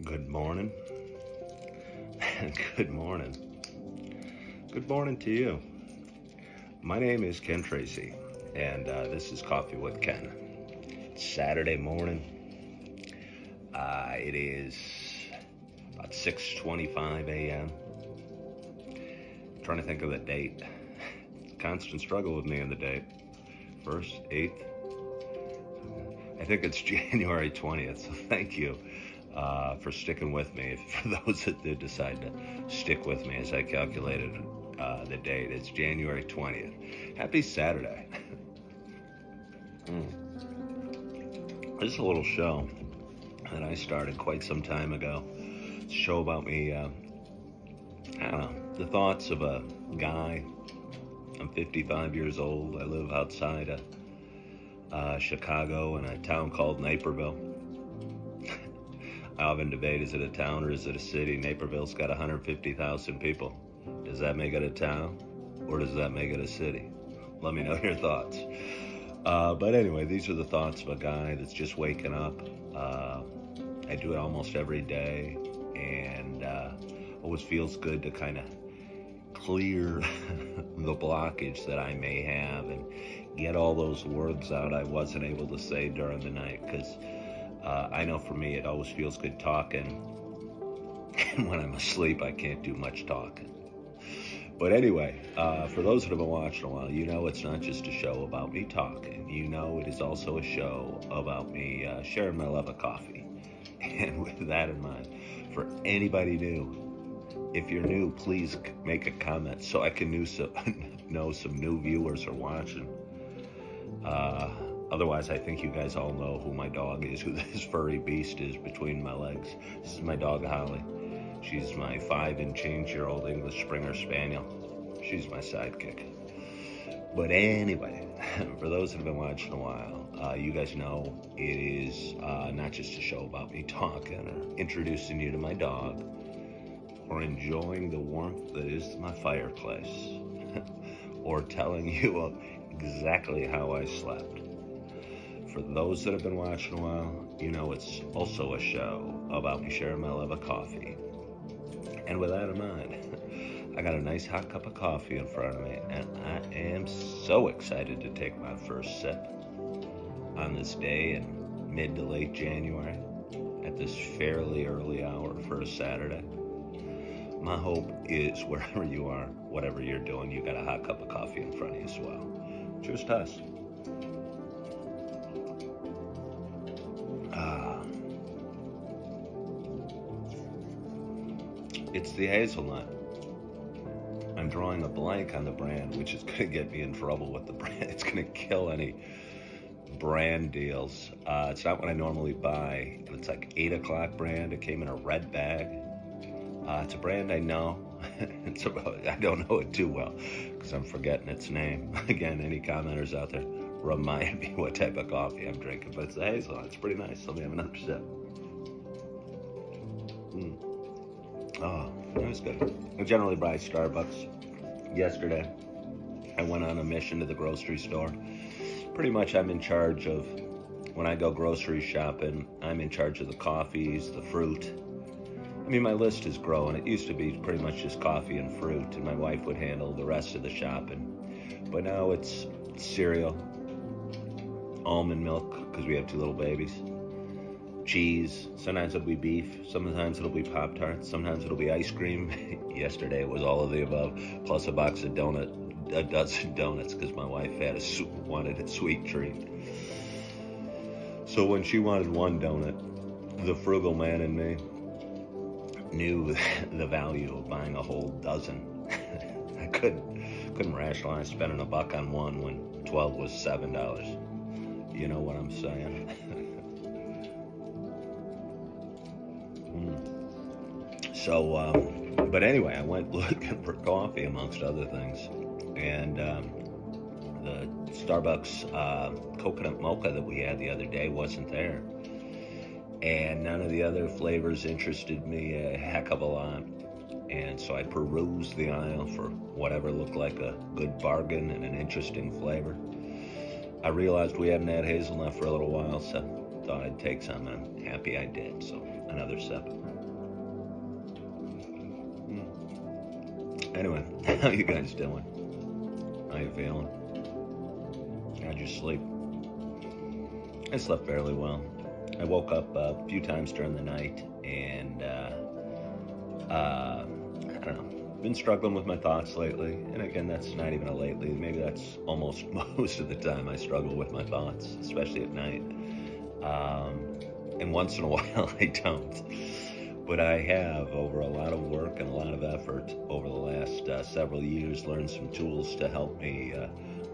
Good morning. Good morning. Good morning to you. My name is Ken Tracy, and this is Coffee with Ken. It's Saturday morning. It is about 6:25 a.m. Trying to think of the date. Constant struggle with me on the date. 1st, 8th. I think it's January 20th, so thank you for sticking with me. For those that did decide to stick with me as I calculated the date, it's January 20th. Happy Saturday. This is a little show that I started quite some time ago. It's a show about me, I don't know, the thoughts of a guy. I'm 55 years old. I live outside of Chicago in a town called Naperville. I often debate, is it a town or is it a city? Naperville's got 150,000 people. Does that make it a town or does that make it a city? Let me know your thoughts. But anyway, these are the thoughts of a guy that's just waking up. I do it almost every day, and always feels good to kind of clear the blockage that I may have and get all those words out I wasn't able to say during the night, because I know for me it always feels good talking, and when I'm asleep I can't do much talking. But anyway, for those that have been watching a while, you know it's not just a show about me talking. You know it is also a show about me sharing my love of coffee. And with that in mind, for anybody new, if you're new, please make a comment so I can know some new viewers are watching. Otherwise, I think you guys all know who my dog is, who this furry beast is between my legs. This is my dog, Holly. She's my 5 and change-year-old English Springer Spaniel. She's my sidekick. But anyway, for those that have been watching a while, you guys know it is not just a show about me talking or introducing you to my dog or enjoying the warmth that is my fireplace or telling you exactly how I slept. For those that have been watching a while, you know it's also a show about me sharing my love of coffee. And with that in mind, I got a nice hot cup of coffee in front of me, and I am so excited to take my first sip on this day in mid to late January at this fairly early hour for a Saturday. My hope is wherever you are, whatever you're doing, you got a hot cup of coffee in front of you as well. Cheers to us. It's the hazelnut. I'm drawing a blank on the brand, which is going to get me in trouble with the brand. It's going to kill any brand deals. It's not what I normally buy. It's like 8 o'clock brand. It came in a red bag. It's a brand I know. I don't know it too well because I'm forgetting its name. Again, any commenters out there, remind me what type of coffee I'm drinking. But it's the hazelnut. It's pretty nice. Let me have another sip. Oh, that was good. I generally buy Starbucks. Yesterday, I went on a mission to the grocery store. Pretty much I'm in charge of, when I go grocery shopping, I'm in charge of the coffees, the fruit. I mean, my list is growing. It used to be pretty much just coffee and fruit, and my wife would handle the rest of the shopping. But now it's cereal, almond milk, because we have 2 little babies, cheese, sometimes it'll be beef, sometimes it'll be Pop-Tarts, sometimes it'll be ice cream. Yesterday it was all of the above, plus a dozen donuts, because my wife wanted a sweet treat. So when she wanted one donut, the frugal man in me knew the value of buying a whole dozen. I couldn't rationalize spending $1 on one when 12 was $7. You know what I'm saying? So, but anyway, I went looking for coffee amongst other things, and the Starbucks coconut mocha that we had the other day wasn't there, and none of the other flavors interested me a heck of a lot. And so I perused the aisle for whatever looked like a good bargain and an interesting flavor. I realized we hadn't had hazelnut for a little while, so thought I'd take some, and I'm happy I did. So another sip. Anyway, how you guys doing? How you feeling? How'd you sleep? I slept fairly well. I woke up a few times during the night, and I don't know. Been struggling with my thoughts lately, and again, that's not even a lately. Maybe that's almost most of the time I struggle with my thoughts, especially at night. And once in a while I don't. But I have, over a lot of work and a lot of effort over the last several years, learned some tools to help me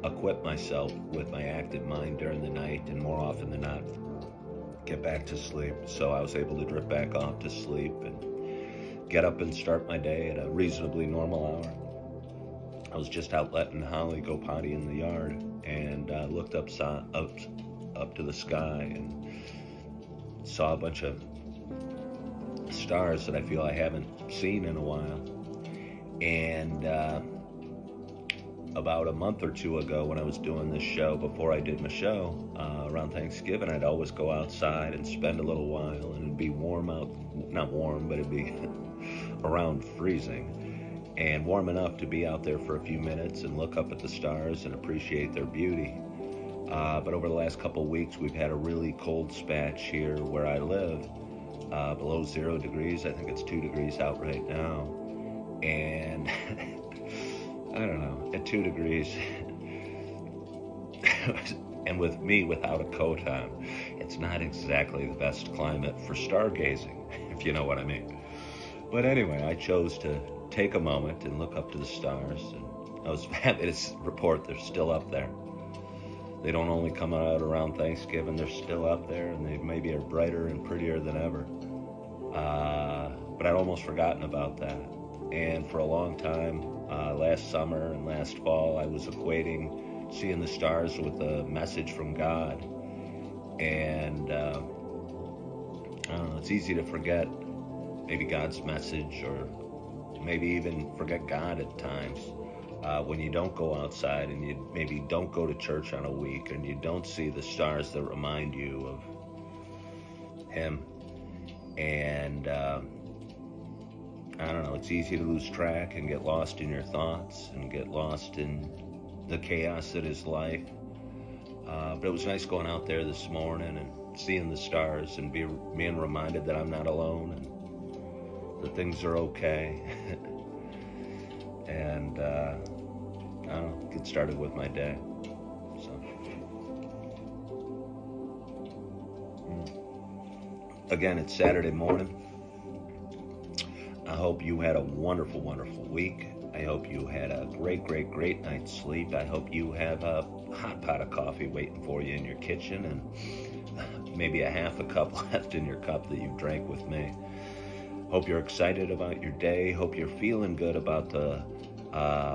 equip myself with my active mind during the night, and more often than not, get back to sleep. So I was able to drift back off to sleep and get up and start my day at a reasonably normal hour. I was just out letting Holly go potty in the yard, and looked up to the sky and saw a bunch of stars that I feel I haven't seen in a while. And about a month or two ago, when I was doing this show, before I did my show, around Thanksgiving, I'd always go outside and spend a little while, and it'd be warm out, not warm, but it'd be around freezing, and warm enough to be out there for a few minutes and look up at the stars and appreciate their beauty. But over the last couple of weeks, we've had a really cold spatch here where I live, below 0 degrees. I think it's 2 degrees out right now. And I don't know, at 2 degrees, and with me without a coat on, it's not exactly the best climate for stargazing, if you know what I mean. But anyway, I chose to take a moment and look up to the stars, and I was happy to report they're still up there. They don't only come out around Thanksgiving, they're still up there, and they maybe are brighter and prettier than ever. But I'd almost forgotten about that. And for a long time, last summer and last fall, I was equating seeing the stars with a message from God. And I don't know, it's easy to forget maybe God's message, or maybe even forget God at times. When you don't go outside, and you maybe don't go to church on a week, and you don't see the stars that remind you of Him. And I don't know, it's easy to lose track and get lost in your thoughts and get lost in the chaos that is life. But it was nice going out there this morning and seeing the stars and being reminded that I'm not alone and that things are okay. And I don't know, get started with my day. So again, it's Saturday morning. I hope you had a wonderful, wonderful week. I hope you had a great, great, great night's sleep. I hope you have a hot pot of coffee waiting for you in your kitchen, and maybe a half a cup left in your cup that you drank with me. Hope you're excited about your day. Hope you're feeling good about the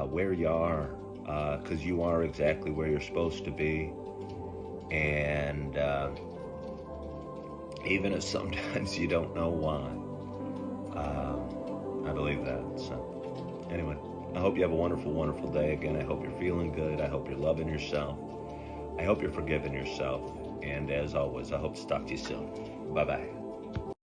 where you are, because you are exactly where you're supposed to be. And even if sometimes you don't know why, I believe that. So anyway, I hope you have a wonderful, wonderful day. Again, I hope you're feeling good. I hope you're loving yourself. I hope you're forgiving yourself. And as always, I hope to talk to you soon. Bye-bye.